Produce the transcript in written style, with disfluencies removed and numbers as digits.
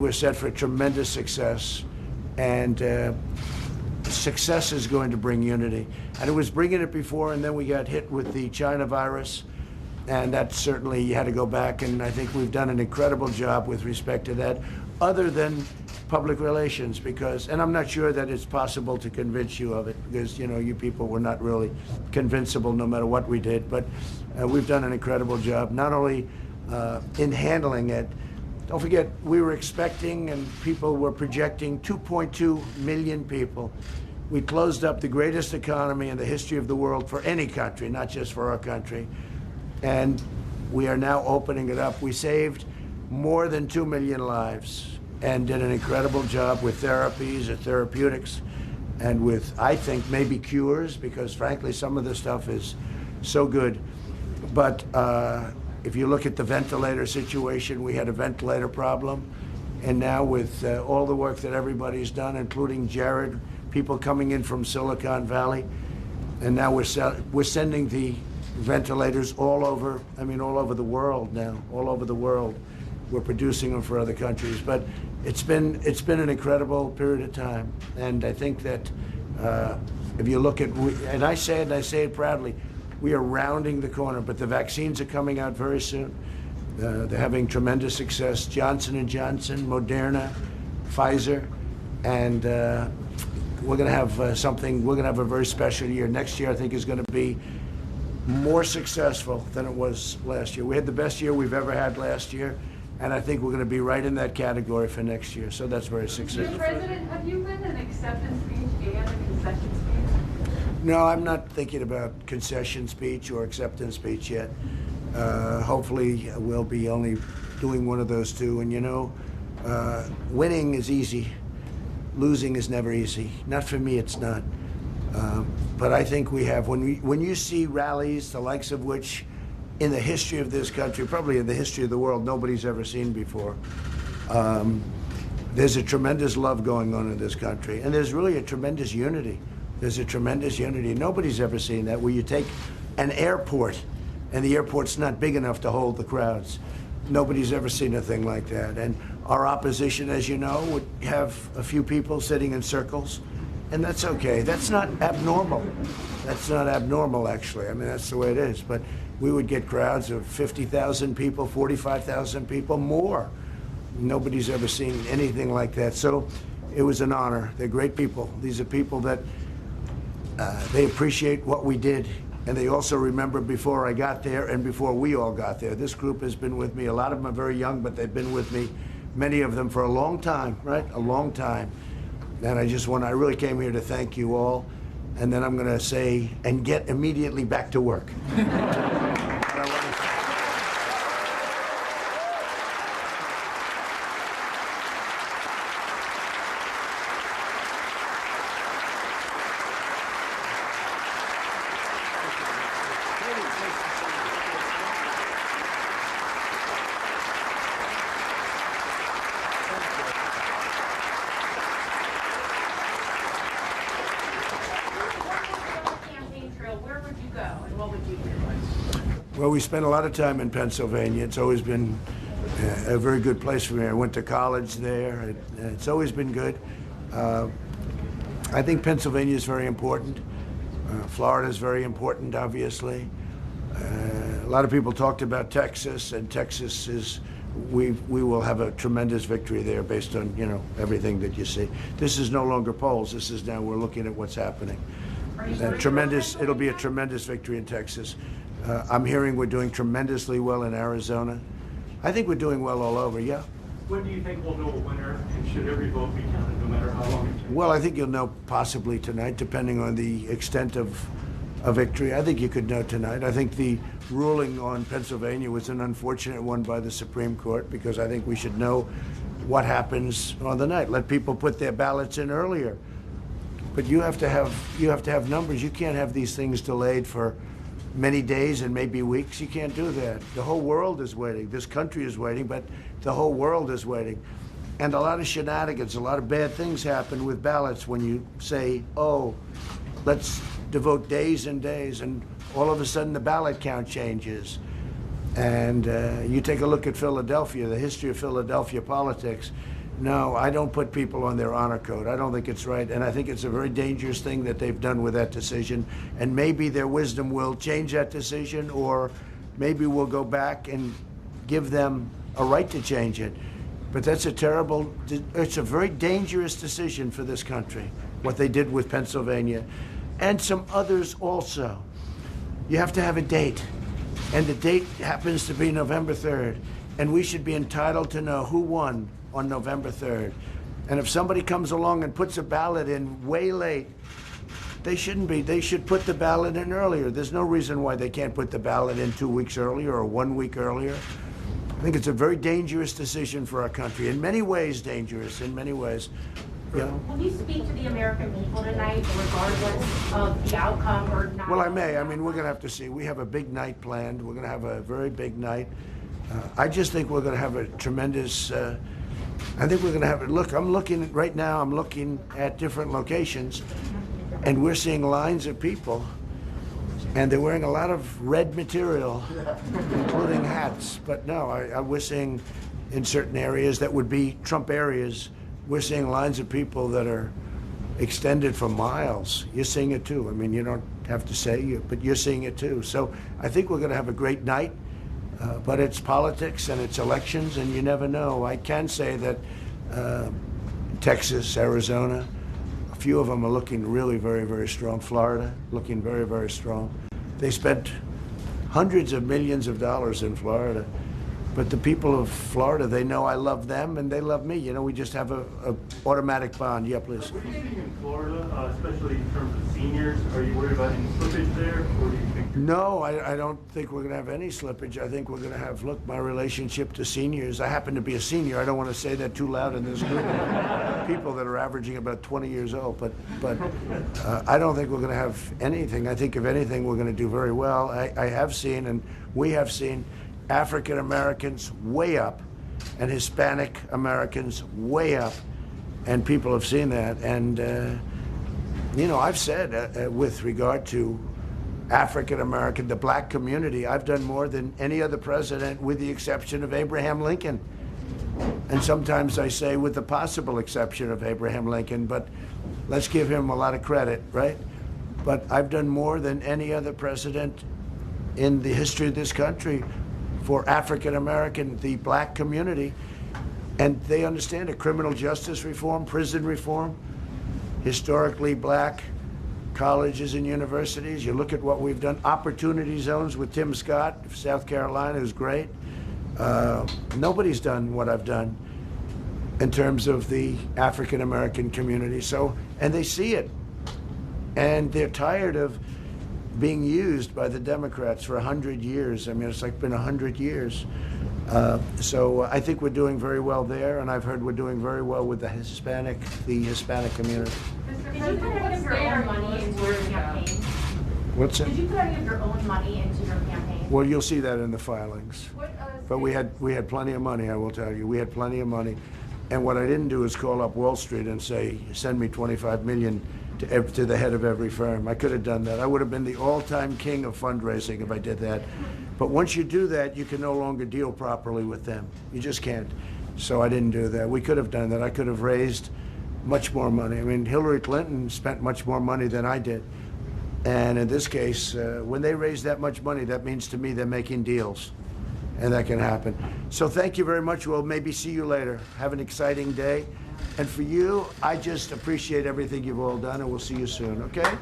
We're set for tremendous success, and success is going to bring unity. And it was bringing it before, and then we got hit with the China virus, and that certainly you had to go back, and I think we've done an incredible job with respect to that, other than public relations, because, and I'm not sure that it's possible to convince you of it, because, you know, you people were not really convincible no matter what we did, but we've done an incredible job, not only in handling it. Don't forget, we were expecting and people were projecting 2.2 million people. We closed up the greatest economy in the history of the world for any country, not just for our country. And we are now opening it up. We saved more than 2 million lives and did an incredible job with therapies and therapeutics and with, I think, maybe cures, because frankly, some of the stuff is so good. But if you look at the ventilator situation, we had a ventilator problem. And now with all the work that everybody's done, including Jared, people coming in from Silicon Valley, and now we're sending the ventilators all over, I mean, all over the world now, all over the world. We're producing them for other countries. But it's been an incredible period of time. And I think that if you look at, and I say it proudly, we are rounding the corner, but the vaccines are coming out very soon. They're having tremendous success. Johnson & Johnson, Moderna, Pfizer, and we're going to have we're going to have a very special year. Next year, I think, is going to be more successful than it was last year. We had the best year we've ever had last year, and I think we're going to be right in that category for next year. So that's very successful. Mr. President, have you read an acceptance speech and a concession speech? No, I'm not thinking about concession speech or acceptance speech yet. Hopefully, we'll be only doing one of those two. And you know, winning is easy. Losing is never easy. Not for me, it's not. But I think we have, when you see rallies, the likes of which in the history of this country, probably in the history of the world, nobody's ever seen before. There's a tremendous love going on in this country, and there's really a tremendous unity. There's a tremendous unity. Nobody's ever seen that, where you take an airport and the airport's not big enough to hold the crowds. Nobody's ever seen a thing like that. And our opposition, as you know, would have a few people sitting in circles, and that's okay. That's not abnormal. That's not abnormal, actually. I mean, that's the way it is. But we would get crowds of 50,000 people, 45,000 people, more. Nobody's ever seen anything like that. So it was an honor. They're great people. These are people that they appreciate what we did, and they also remember before I got there and before we all got there. This group has been with me. A lot of them are very young, but they've been with me, many of them, for a long time, right? A long time. And I really came here to thank you all, and then I'm going to say, and get immediately back to work. Well, we spent a lot of time in Pennsylvania. It's always been a very good place for me. I went to college there. It's always been good. I think Pennsylvania is very important. Florida is very important, obviously. A lot of people talked about Texas, and Texas is, we will have a tremendous victory there based on, you know, everything that you see. This is no longer polls. This is now, we're looking at what's happening. It'll be a tremendous victory in Texas. I'm hearing we're doing tremendously well in Arizona. I think we're doing well all over, yeah. When do you think we'll know a winner, and should every vote be counted, no matter how long it takes? Well, I think you'll know possibly tonight, depending on the extent of a victory. I think you could know tonight. I think the ruling on Pennsylvania was an unfortunate one by the Supreme Court, because I think we should know what happens on the night. Let people put their ballots in earlier. But you have to have numbers. You can't have these things delayed for many days and maybe weeks. You can't do that. The whole world is waiting. This country is waiting, but the whole world is waiting. And a lot of shenanigans, a lot of bad things happen with ballots when you say, oh, let's devote days and days, and all of a sudden the ballot count changes. And you take a look at Philadelphia, the history of Philadelphia politics. No, I don't put people on their honor code. I don't think it's right. And I think it's a very dangerous thing that they've done with that decision. And maybe their wisdom will change that decision, or maybe we'll go back and give them a right to change it. But that's it's a very dangerous decision for this country, what they did with Pennsylvania and some others also. You have to have a date, and the date happens to be November 3rd, and we should be entitled to know who won on November 3rd. And if somebody comes along and puts a ballot in way late, they shouldn't be. They should put the ballot in earlier. There's no reason why they can't put the ballot in 2 weeks earlier or 1 week earlier. I think it's a very dangerous decision for our country. In many ways, dangerous. In many ways. You know? Will you speak to the American people tonight, regardless of the outcome or not? Well, I may. I mean, we're going to have to see. We have a big night planned. We're going to have a very big night. I just think we're going to have a tremendous. I think we're going to have. Look, I'm looking right now. I'm looking at different locations, and we're seeing lines of people. And they're wearing a lot of red material, including hats. But no, we're seeing in certain areas that would be Trump areas, we're seeing lines of people that are extended for miles. You're seeing it too. I mean, you don't have to say it, but you're seeing it too. So I think we're going to have a great night, but it's politics and it's elections, and you never know. I can say that Texas, Arizona, a few of them are looking really very, very strong. Florida, looking very, very strong. They spent hundreds of millions of dollars in Florida. But the people of Florida, they know I love them and they love me. You know, we just have a automatic bond. Yeah, please. What are you seeing in Florida, especially in terms of seniors? Are you worried about any slippage there, or do you think? No, I don't think we're going to have any slippage. I think we're going to have, look, my relationship to seniors. I happen to be a senior. I don't want to say that too loud in this group. People that are averaging about 20 years old. But I don't think we're going to have anything. I think if anything, we're going to do very well. I have seen, and we have seen, African Americans way up and Hispanic Americans way up, and people have seen that. And you know, I've said with regard to African American, the black community, I've done more than any other president with the exception of Abraham Lincoln. And sometimes I say with the possible exception of Abraham Lincoln, but let's give him a lot of credit, right? But I've done more than any other president in the history of this country for African American, the black community. And they understand it. Criminal justice reform, prison reform, historically black colleges and universities. You look at what we've done. Opportunity zones with Tim Scott of South Carolina is great. Nobody's done what I've done in terms of the African American community. So, and they see it. And they're tired of being used by the Democrats for 100 years. I mean, it's like been 100 years. So I think we're doing very well there, and I've heard we're doing very well with the Hispanic community. Did you put any of your own money into your campaign? What's Did it? you put any of your own money into your campaign? Well, you'll see that in the filings. But we had plenty of money, I will tell you. We had plenty of money. And what I didn't do is call up Wall Street and say, send me $25 million to the head of every firm. I could have done that. I would have been the all-time king of fundraising if I did that. But once you do that, you can no longer deal properly with them. You just can't. So I didn't do that. We could have done that. I could have raised much more money. I mean, Hillary Clinton spent much more money than I did. And in this case, when they raise that much money, that means to me they're making deals. And that can happen. So thank you very much. We'll maybe see you later. Have an exciting day. And for you, I just appreciate everything you've all done, and we'll see you soon, okay?